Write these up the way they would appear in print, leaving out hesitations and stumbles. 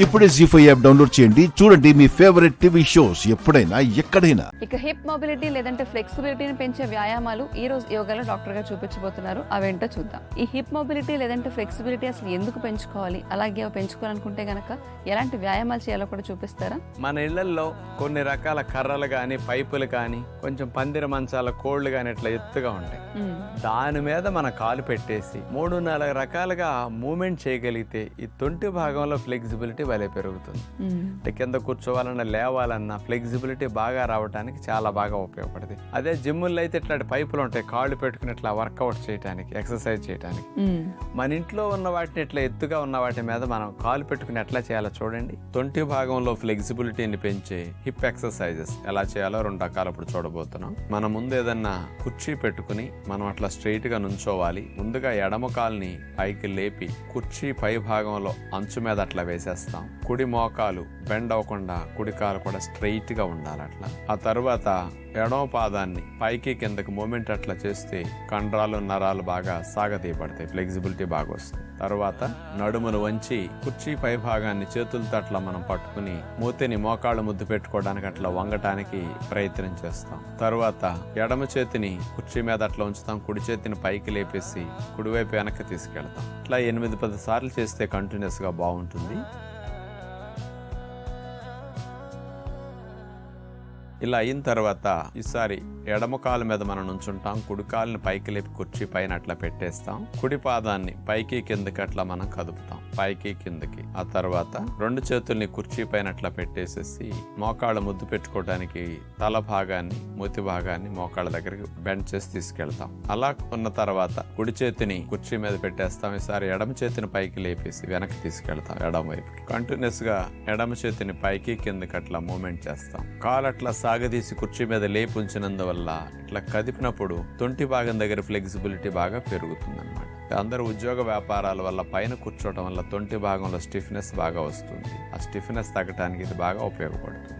ఇప్పుడే జీ5 app download చేయండి. చూడండి మీ ఫేవరెట్ టీవీ షోస్ ఎప్పుడైనా ఎక్కడైనా. ఇక హిప్ మొబిలిటీ లేదంటే ఫ్లెక్సిబిలిటీని పెంచే వ్యాయామాలు ఈ రోజు యోగాలో డాక్టర్ గారు చూపించబోతున్నారు. అవేంటో చూద్దాం. ఈ హిప్ మొబిలిటీ లేదంటే ఫ్లెక్సిబిలిటీ అసలు ఎందుకు పెంచుకోవాలి, అలాగే పెంచుకోవాలనుకుంటే గనక ఎలాంటి వ్యాయామాలు చేయాలో కూడా చూపిస్తారా? మన ఇళ్లలో కొన్ని రకాల కర్రలు కానీ పైపులు కానీ కొంచెం పందిర మంచాల కోళ్లు కానీ ఇట్లా ఎత్తుగా ఉంటాయి. దాని మీద మన కాలు పెట్టేసి 3-4 రకాలుగా మూమెంట్ చేయగలిగితే ఈ తొంటి భాగంలో ఫ్లెక్సిబిలిటీ భలే పెరుగుతుంది. అంటే కింద కూర్చోవాలన్నా లేవాలన్నా ఫ్లెక్సిబిలిటీ బాగా రావడానికి చాలా బాగా ఉపయోగపడుతుంది. అదే జిమ్ముల్లో అయితే ఇట్లాంటి పైపులు ఉంటాయి, కాళ్ళు పెట్టుకుని ఇట్లా వర్కౌట్ చేయడానికి, ఎక్సర్సైజ్ చేయడానికి. మన ఇంట్లో ఉన్న వాటిని ఇట్లా ఎత్తుగా ఉన్న వాటి మీద మనం కాలు పెట్టుకుని ఎట్లా చేయాలో చూడండి. తొంటి భాగంలో ఫ్లెక్సిబిలిటీని పెంచే హిప్ ఎక్సర్సైజెస్ ఎలా చేయాలో 2 రకాలు ఇప్పుడు చూడబోతున్నాం. మన ముందు ఏదన్నా కుర్చీ పెట్టుకుని మనం అట్లా స్ట్రైట్ గా నుంచోవాలి. ముందుగా ఎడమ కాలుని పైకి లేపి కుర్చీ పై భాగంలో అంచు మీద అట్లా వేసేస్తాం. కుడి మోకాలు బెండ్ అవ్వకుండా కుడి కాలు కూడా స్ట్రైట్ గా ఉండాలి అట్లా. ఆ తర్వాత ఎడమ పాదాన్ని పైకి కిందకి మూమెంట్ అట్లా చేస్తే కండరాలు నరాలు బాగా సాగతీయబడతాయి, ఫ్లెక్సిబిలిటీ బాగా వస్తుంది. తర్వాత నడుమును వంచి కుర్చీ పై భాగాన్ని చేతులతో అట్లా మనం పట్టుకుని మూతిని మోకాళ్ళు ముద్దు పెట్టుకోవడానికి అట్లా వంగటానికి ప్రయత్నం చేస్తాం. తర్వాత ఎడమ చేతిని కుర్చీ మీద అట్లా ఉంచుతాం, కుడి చేతిని పైకి లేపేసి కుడివైపు వెనక్కి తీసుకెళ్తాం. ఇట్లా 8-10 సార్లు చేస్తే కంటిన్యూస్ గా బాగుంటుంది. ఇలా అయిన తర్వాత ఈసారి ఎడమ కాలు మీద మనం నుంచుంటాం, కుడి కాలుని పైకి లేపి కుర్చీ పైన అట్లా పెట్టేస్తాం. కుడి పాదాన్ని పైకి కిందకి అట్లా మనం కదుపుతాం, పైకి కిందకి. ఆ తర్వాత 2 చేతుల్ని కుర్చీ పైన అట్లా పెట్టేసేసి మోకాళ్ళ ముద్దు పెట్టుకోవడానికి తల భాగాన్ని మూతి భాగాన్ని మోకాళ్ళ దగ్గరికి బెండ్ చేసి తీసుకెళ్తాం. అలా ఉన్న తర్వాత కుడి చేతిని కుర్చీ మీద పెట్టేస్తాం. ఈసారి ఎడమ చేతిని పైకి లేపేసి వెనక్కి తీసుకెళ్తాం ఎడమ వైపుకి. కంటిన్యూస్ గా ఎడమ చేతిని పైకి కిందకి అట్లా మూమెంట్ చేస్తాం. కాలు అట్లా సాగదీసి కుర్చీ మీద లేపి ఉంచినందువల్ల ఇట్లా కదిపినప్పుడు తొంటి భాగం దగ్గర ఫ్లెక్సిబిలిటీ బాగా పెరుగుతుంది అన్నమాట. అందరూ ఉద్యోగ వ్యాపారాల వల్ల పైన కూర్చోవడం వల్ల తొంటి భాగంలో స్టిఫ్నెస్ బాగా వస్తుంది. ఆ స్టిఫ్నెస్ తగ్గడానికి ఇది బాగా ఉపయోగపడుతుంది.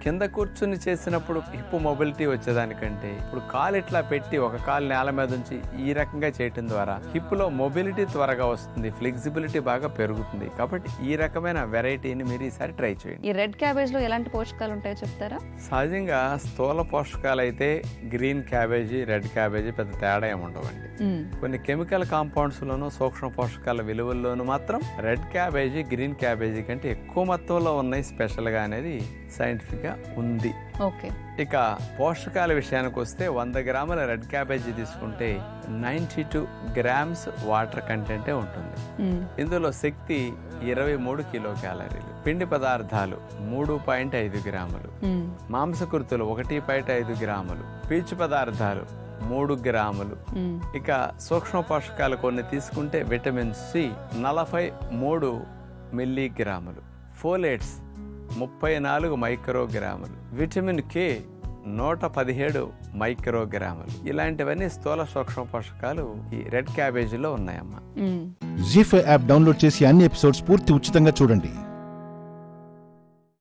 కింద కూర్చుని చేసినప్పుడు హిప్ మొబిలిటీ వచ్చేదానికంటే ఇప్పుడు కాలు ఇట్లా పెట్టి ఒక కాలు నేల మీద ఉంచి ఈ రకంగా చేయటం ద్వారా హిప్ లో మొబిలిటీ త్వరగా వస్తుంది, ఫ్లెక్సిబిలిటీ బాగా పెరుగుతుంది. కాబట్టి ఈ రకమైన వెరైటీని మీరు ఈసారి ట్రై చేయండి. ఈ రెడ్ క్యాబేజ్ లో ఎలాంటి పోషకాలు ఉంటాయో చెప్తారా? సహజంగా స్థూల పోషకాలు అయితే గ్రీన్ క్యాబేజీ రెడ్ క్యాబేజీ పెద్ద తేడా ఏముండవండి. కొన్ని కెమికల్ కాంపౌండ్స్ లోను సూక్ష్మ పోషకాల విలువల్లోనూ మాత్రం రెడ్ క్యాబేజీ గ్రీన్ క్యాబేజీ కంటే ఎక్కువ మొత్తంలో ఉన్నాయి స్పెషల్ గా అనేది సైంటిఫిక్ గా ఉంది. ఇక పోషకాల విషయానికి వస్తే 100 గ్రాముల రెడ్ క్యాబేజీ తీసుకుంటే 92 గ్రామ్స్ వాటర్ కంటెంటే ఉంటుంది. ఇందులో శక్తి 23 కిలో క్యాలరీలు, పిండి పదార్థాలు 3.5 గ్రాములు, మాంసకృతులు 1.5 గ్రాములు, పీచు పదార్థాలు 3 గ్రాములు. ఇక సూక్ష్మ పోషకాలు కొన్ని తీసుకుంటే విటమిన్ సి 43 మిల్లీగ్రాములు, ఫోలేట్స్ 34 మైక్రోగ్రాములు, విటమిన్ కే 117 మైక్రోగ్రాములు. ఇలాంటివన్నీ స్థూల సూక్ష్మ పోషకాలు ఈ రెడ్ క్యాబేజీలో ఉన్నాయమ్మా. జీ5 యాప్ డౌన్లోడ్ చేసి అన్ని ఎపిసోడ్స్ పూర్తి ఉచితంగా చూడండి.